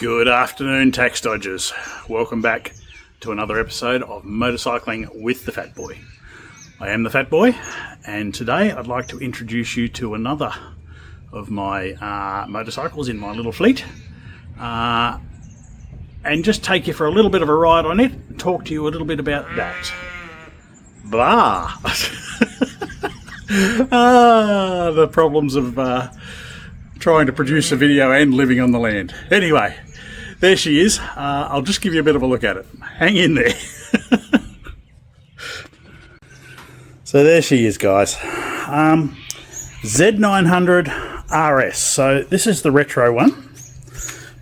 Good afternoon, tax dodgers. Welcome back to another episode of Motorcycling with the Fat Boy. I am the Fat Boy, and today I'd like to introduce you to another of my motorcycles in my little fleet, and just take you for a little bit of a ride on it and talk to you a little bit about that. Blah! The problems of trying to produce a video and living on the land. Anyway, there she is. I'll just give you a bit of a look at it. Hang in there. So there she is, guys. Z900 RS. So this is the retro one.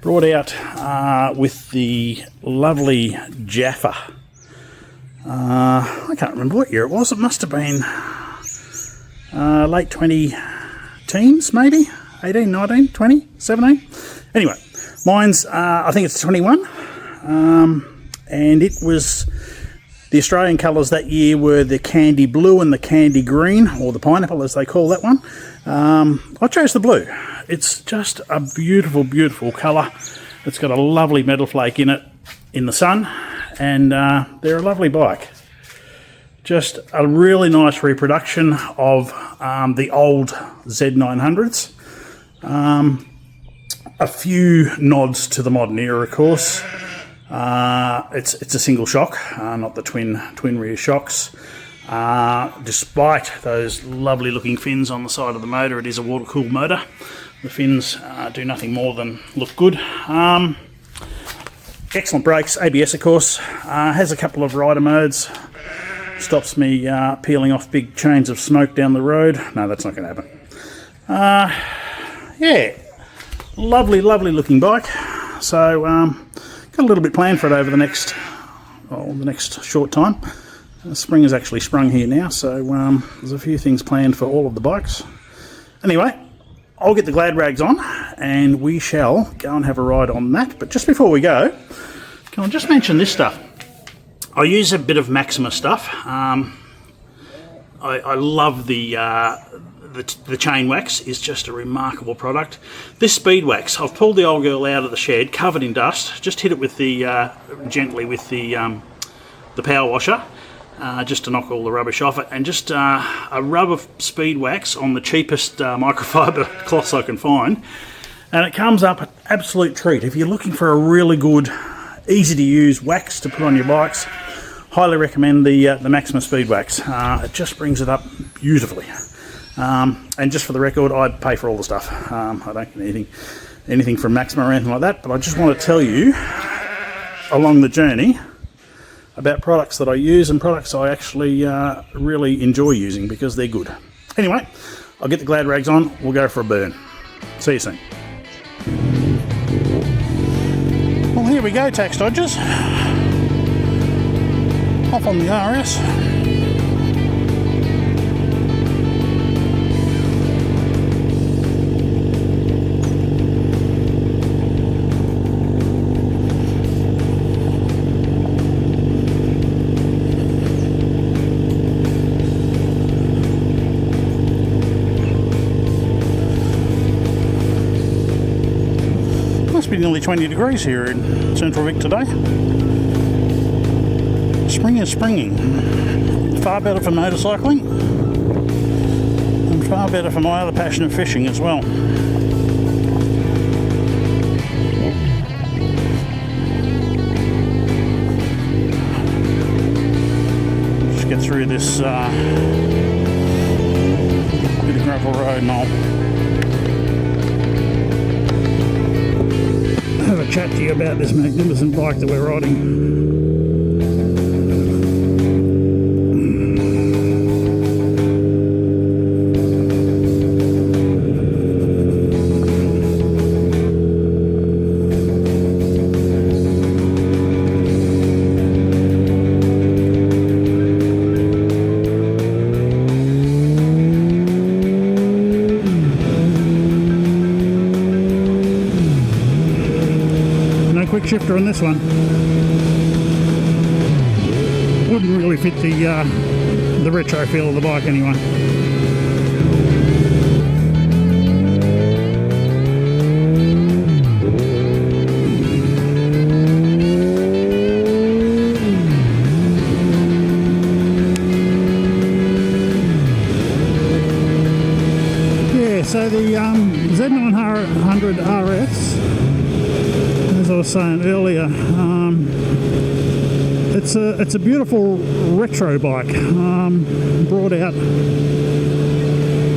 Brought out with the lovely Jaffa. I can't remember what year it was. It must have been late 20 teens, maybe. 18, 19, 20, 17. Anyway, mine's, I think it's 21. And it was, the Australian colours that year were the candy blue and the candy green, or the pineapple as they call that one. I chose the blue. It's just a beautiful, beautiful colour. It's got a lovely metal flake in it in the sun, and they're a lovely bike. Just a really nice reproduction of the old Z900s. A few nods to the modern era, of course. It's a single shock, not the twin rear shocks. Despite those lovely looking fins on the side of the motor, it is a water-cooled motor. The fins do nothing more than look good. Excellent brakes, ABS of course. Has a couple of rider modes. Stops me peeling off big chains of smoke down the road. No, that's not going to happen. Yeah, lovely, lovely looking bike. So, got a little bit planned for it over the next short time. Spring has actually sprung here now, so there's a few things planned for all of the bikes. Anyway, I'll get the glad rags on, and we shall go and have a ride on that. But just before we go, can I just mention this stuff? I use a bit of Maxima stuff. I love the chain wax. Is just a remarkable product. This speed wax, I've pulled the old girl out of the shed, covered in dust. Just hit it with the gently with the power washer, just to knock all the rubbish off it, and just a rub of speed wax on the cheapest microfiber cloths I can find, and it comes up an absolute treat. If you're looking for a really good, easy to use wax to put on your bikes, highly recommend the Maxima speed wax. It just brings it up beautifully. And just for the record, I'd pay for all the stuff. I don't get anything from Maxima or anything like that, but I just want to tell you along the journey about products that I use and products I actually really enjoy using because they're good. Anyway, I'll get the glad rags on, we'll go for a burn. See you soon. Well, here we go, tax dodgers. Off on the RS. Must be nearly 20 degrees here in Central Vic today. Spring is springing. Far better for motorcycling and far better for my other passion of fishing as well. Just get through this bit of gravel road and I'll have a chat to you about this magnificent bike that we're riding. Quick shifter on this one. Wouldn't really fit the retro feel of the bike anyway. So the Z900 RS, as I was saying earlier, it's a beautiful retro bike, brought out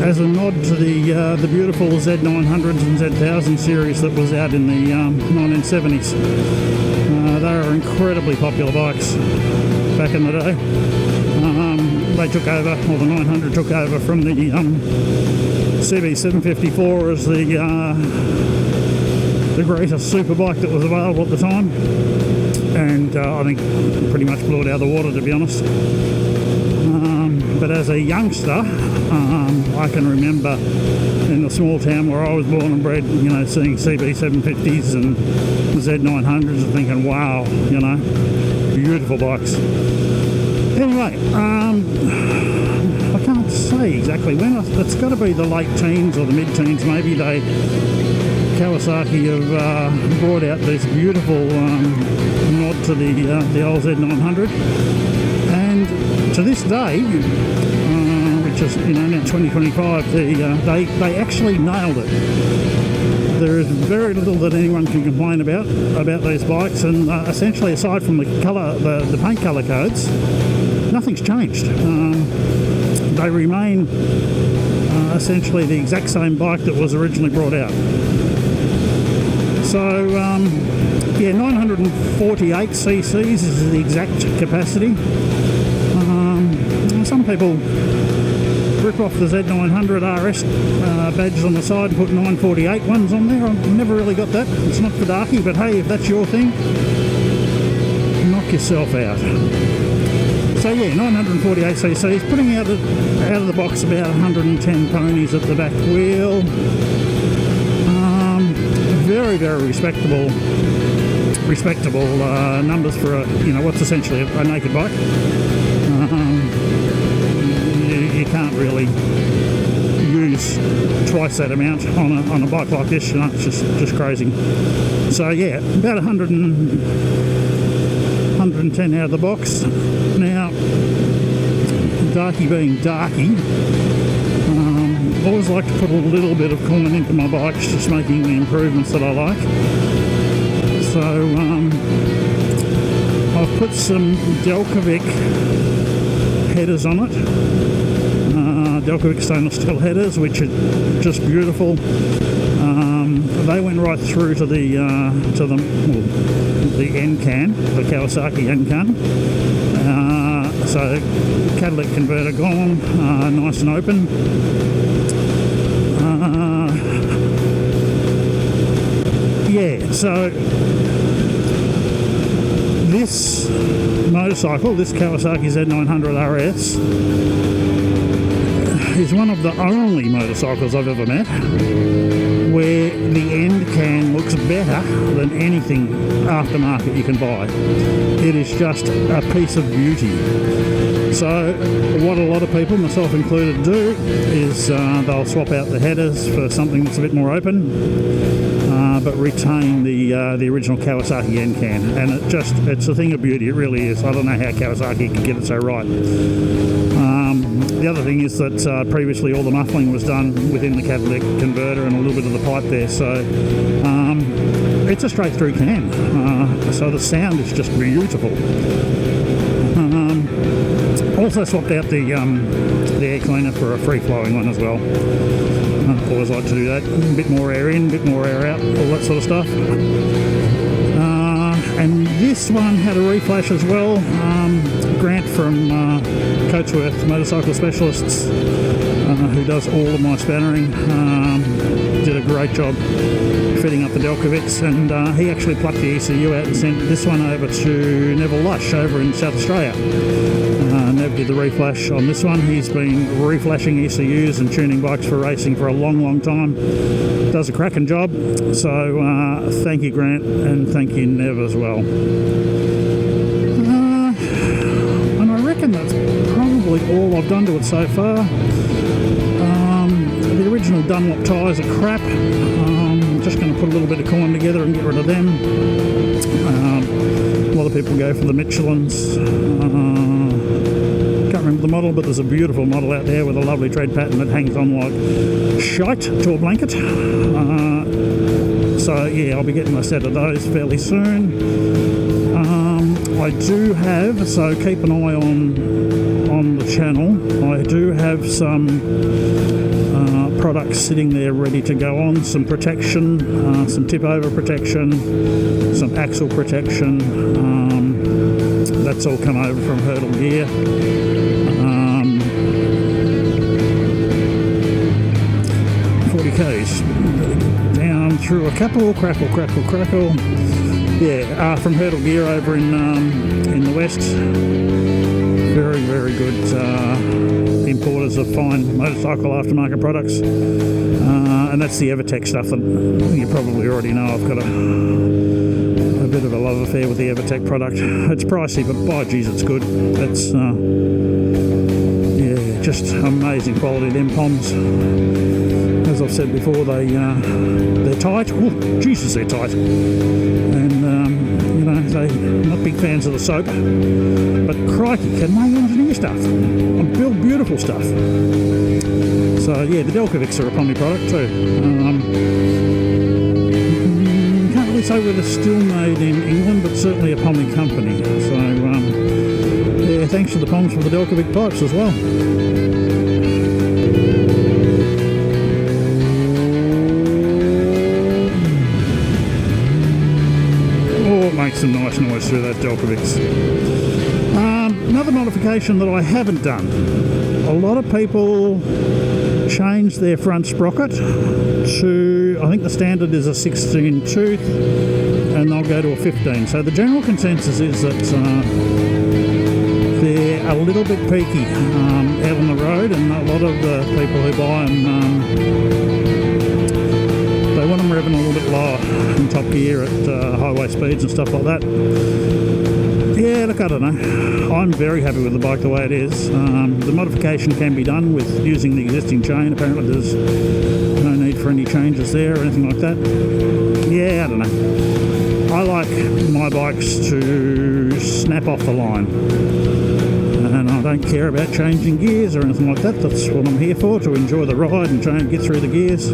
as a nod to the beautiful Z900s and Z1000 series that was out in the 1970s. They were incredibly popular bikes back in the day. They took over, or the 900 took over from the CB754 as the greatest superbike that was available at the time, and I think pretty much blew it out of the water, to be honest. But as a youngster, I can remember in the small town where I was born and bred, you know, seeing CB750s and Z900s and thinking, wow, you know, beautiful bikes. Anyway, I can't say exactly when. It's got to be the late teens or the mid-teens, maybe. Kawasaki have brought out this beautiful nod to the old Z900, and to this day, which is, you know, now 2025, they actually nailed it. There is very little that anyone can complain about these bikes, and essentially, aside from the colour, the paint colour codes, nothing's changed. They remain essentially the exact same bike that was originally brought out. So, yeah, 948 cc's is the exact capacity. Some people rip off the Z900 RS badges on the side and put 948 ones on there. I've never really got that. It's not for darky, but hey, if that's your thing, knock yourself out. So yeah, 948 cc's, putting out of the box about 110 ponies at the back wheel. Very, very respectable numbers for what's essentially a naked bike. You can't really use twice that amount on a bike like this. You know, it's just crazy. So yeah, about 110 out of the box. Now, darky being darky, I always like to put a little bit of coolant into my bikes, just making the improvements that I like. So I've put some Delkovic headers on it. Delkovic stainless steel headers, which are just beautiful. They went right through to the end can, the Kawasaki end can. So catalytic converter gone, nice and open. Yeah, so this motorcycle, this Kawasaki Z900 RS, is one of the only motorcycles I've ever met where the end can looks better than anything aftermarket you can buy. It is just a piece of beauty. So what a lot of people, myself included, do is they'll swap out the headers for something that's a bit more open, but retain the original Kawasaki end can, and it's a thing of beauty. It really is. I don't know how Kawasaki can get it so right. The other thing is that previously all the muffling was done within the catalytic converter and a little bit of the pipe there, so it's a straight through can, so the sound is just beautiful. Also swapped out the air cleaner for a free flowing one as well. Always like to do that. A bit more air in, a bit more air out, all that sort of stuff. And this one had a reflash as well. Grant from Coatsworth Motorcycle Specialists, who does all of my spannering, did a great job fitting up the Delkovics, and he actually plucked the ECU out and sent this one over to Neville Lush over in South Australia. Nev did the reflash on this one. He's been reflashing ECUs and tuning bikes for racing for a long, long time. Does a cracking job. So thank you, Grant, and thank you, Nev, as well. And I reckon that's probably all I've done to it so far. The original Dunlop tyres are crap. I'm just going to put a little bit of coin together and get rid of them. A lot of people go for the Michelins. Can't remember the model, but there's a beautiful model out there with a lovely tread pattern that hangs on like shite to a blanket. So yeah, I'll be getting a set of those fairly soon. I do have, so keep an eye on the channel, I do have some products sitting there ready to go on. Some protection, some tip over protection, some axle protection. That's all come over from Hurdle Gear. 40 Ks down through a couple, crackle. Yeah, from Hurdle Gear over in the west. Very, very good importers of fine motorcycle aftermarket products. And that's the Evertech stuff that you probably already know. I've got a bit of a love affair with the Evertech product. It's pricey, but by geez, it's good. It's yeah, just amazing quality. Them poms, as I've said before, they're tight. Oh, Jesus, they're tight. And you know, they're not big fans of the soap, but crikey, can they engineer stuff and build beautiful stuff. So yeah, the Delcovics are a Pommy product too. Can't really say whether still made in England, but certainly a Pommy company. So yeah, thanks to the Poms for the Delcovic pipes as well. Oh, it makes some nice noise through that Delcovics. Another modification that I haven't done. A lot of people change their front sprocket to, I think the standard is a 16 tooth, and they'll go to a 15. So the general consensus is that they're a little bit peaky out on the road, and a lot of the people who buy them, they want them revving a little bit lower in top gear at highway speeds and stuff like that. Yeah, look, I don't know. I'm very happy with the bike the way it is. The modification can be done with using the existing chain. Apparently there's no need for any changes there or anything like that. Yeah, I don't know. I like my bikes to snap off the line. And I don't care about changing gears or anything like that. That's what I'm here for, to enjoy the ride and try and get through the gears.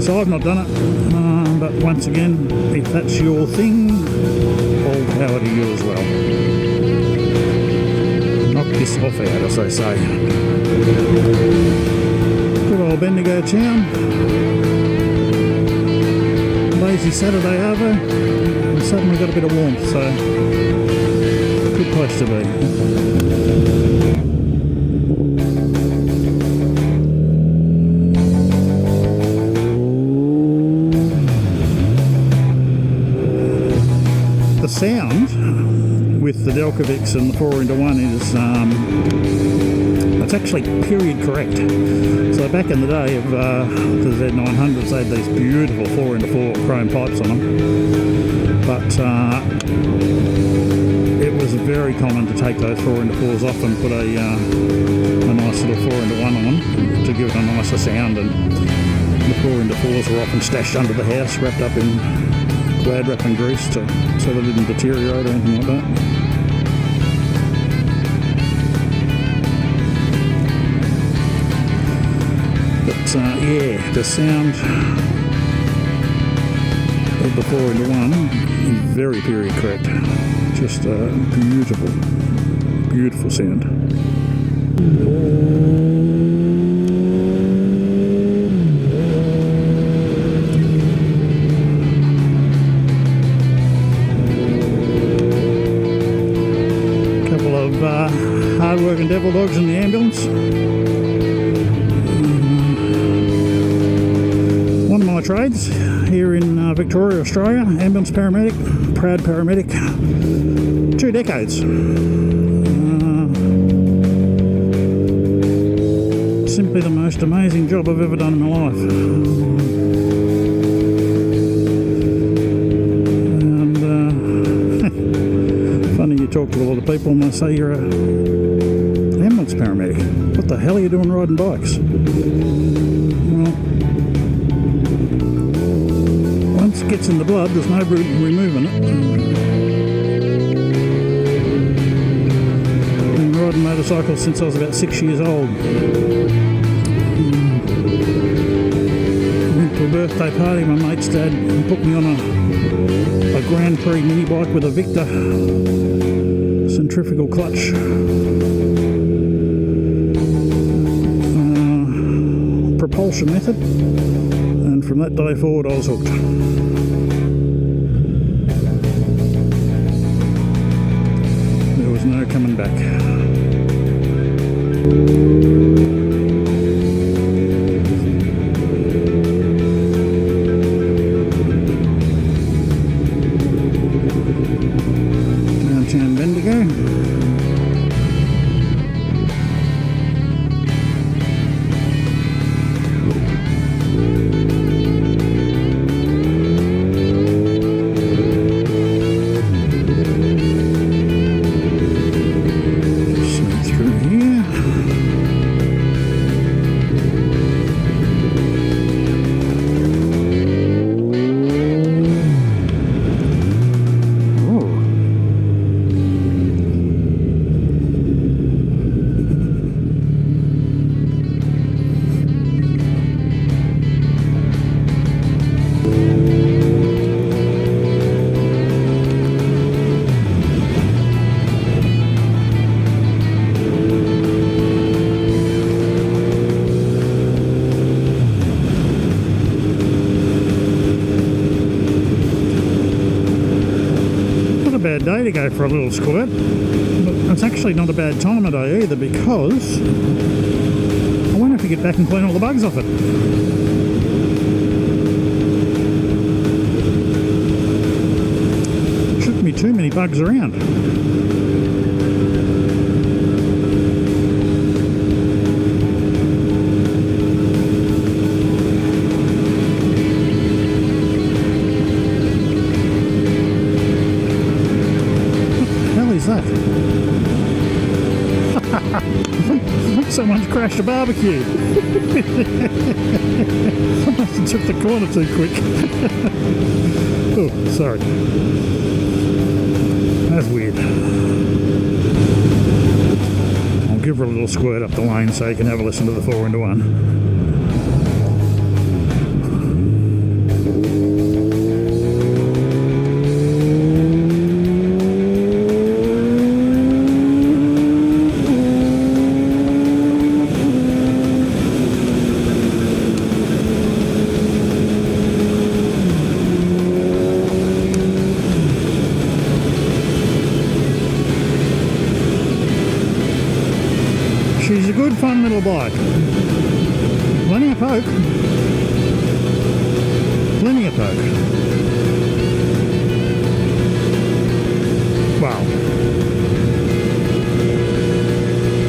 So I've not done it. But once again, if that's your thing, all power to you as well. Knock this off out, as they say. Good old Bendigo town. Lazy Saturday over, and suddenly got a bit of warmth, so good place to be. The sound with the Delcovics and the 4x1 is it's actually period correct. So back in the day of the Z900s, they had these beautiful 4x4 chrome pipes on them, but it was very common to take those 4x4s off and put a nice little 4x1 on them to give it a nicer sound, and the 4x4s were often stashed under the house, wrapped up in glad wrap and grease so they didn't deteriorate or anything like that. But yeah, the sound of the 4x1 is very period correct. Just a beautiful, beautiful sound. Hard-working devil dogs in the ambulance. One of my trades here in Victoria, Australia, ambulance paramedic, proud paramedic, 2 decades. Simply the most amazing job I've ever done in my life. You talk to a lot of people and they say you're an ambulance paramedic. What the hell are you doing riding bikes? Well, once it gets in the blood, there's no removing it. And riding motorcycles since I was about 6 years old. I went to a birthday party, my mate's dad put me on a Grand Prix mini bike with a Victor centrifugal clutch. Propulsion method, and from that day forward I was hooked. There was no coming back. Downtown Bendigo. Bad day to go for a little squirt, but it's actually not a bad time of day either, because I won't have to get back and clean all the bugs off it. Shouldn't be too many bugs around. That? Someone's crashed a barbecue. I must have took the corner too quick. Oh, sorry. That's weird. I'll give her a little squirt up the lane so you can have a listen to the 4-into-1. She's a good fun little bike. Plenty of poke. Plenty of poke. Well,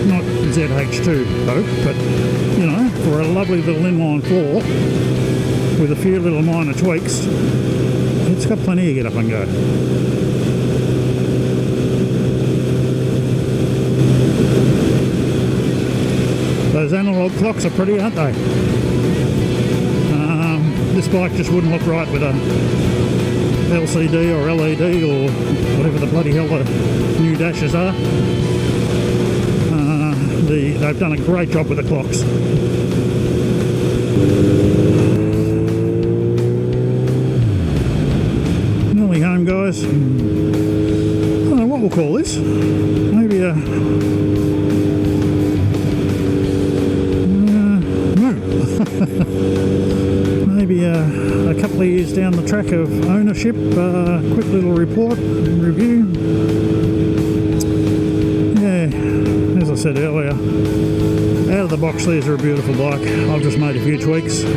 not ZH2 poke, but you know, for a lovely little inline floor with a few little minor tweaks, it's got plenty of get up and go. Those analog clocks are pretty, aren't they? This bike just wouldn't look right with a LCD or LED or whatever the bloody hell the new dashes are. They've done a great job with the clocks. Nearly home, guys. I don't know what we'll call this. Maybe a... maybe a couple of years down the track of ownership, quick little report and review. Yeah, as I said earlier, out of the box these are a beautiful bike. I've just made a few tweaks. The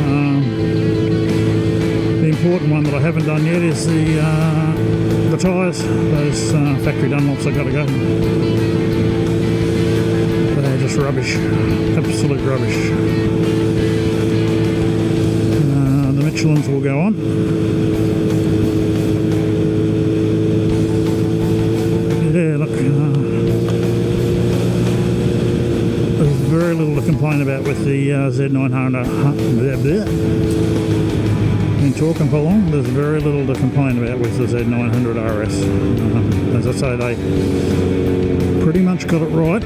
important one that I haven't done yet is the tyres. Those factory Dunlops have got to go. They're just rubbish, absolute rubbish. Michelins will go on. Yeah, look, there's very little to complain about with the Z900. Been talking for long. There's very little to complain about with the Z900 RS. As I say, pretty much got it right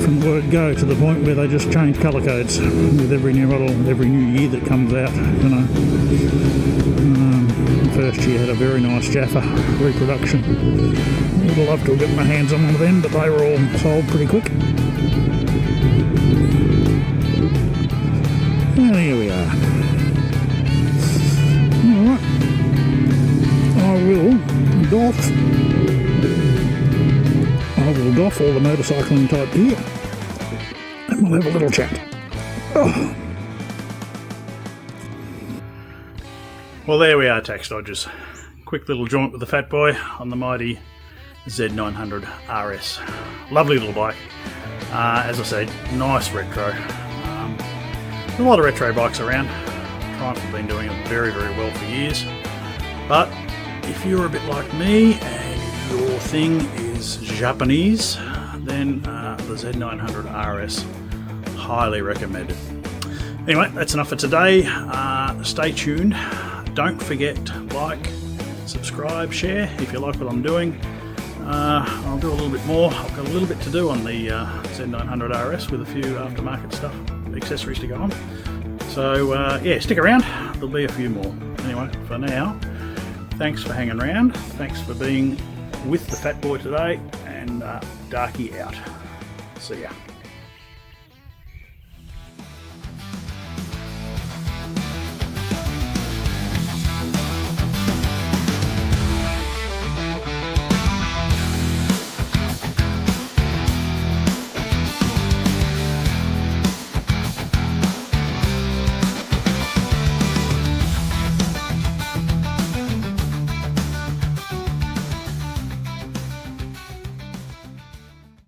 from the word go to the point where they just change colour codes with every new model, every new year that comes out, you know. First year had a very nice Jaffa reproduction. Would have loved to have got my hands on one of them, but they were all sold pretty quick. And here we are. Alright. I will doff all the motorcycling type gear and we'll have a little chat. Oh. Well, there we are, tax dodgers. Quick little jaunt with the fat boy on the mighty Z900 RS. Lovely little bike. As I said, nice retro. A lot of retro bikes around. Triumph have been doing it very, very well for years. But if you're a bit like me and your thing is Japanese, then the Z900 RS, highly recommended. Anyway, that's enough for today. Stay tuned. Don't forget to like, subscribe, share if you like what I'm doing. I'll do a little bit more. I've got a little bit to do on the Z900 RS with a few aftermarket stuff, accessories to go on. So yeah, stick around. There'll be a few more. Anyway, for now, thanks for hanging around. Thanks for being with the fat boy today, and Darky out. See ya.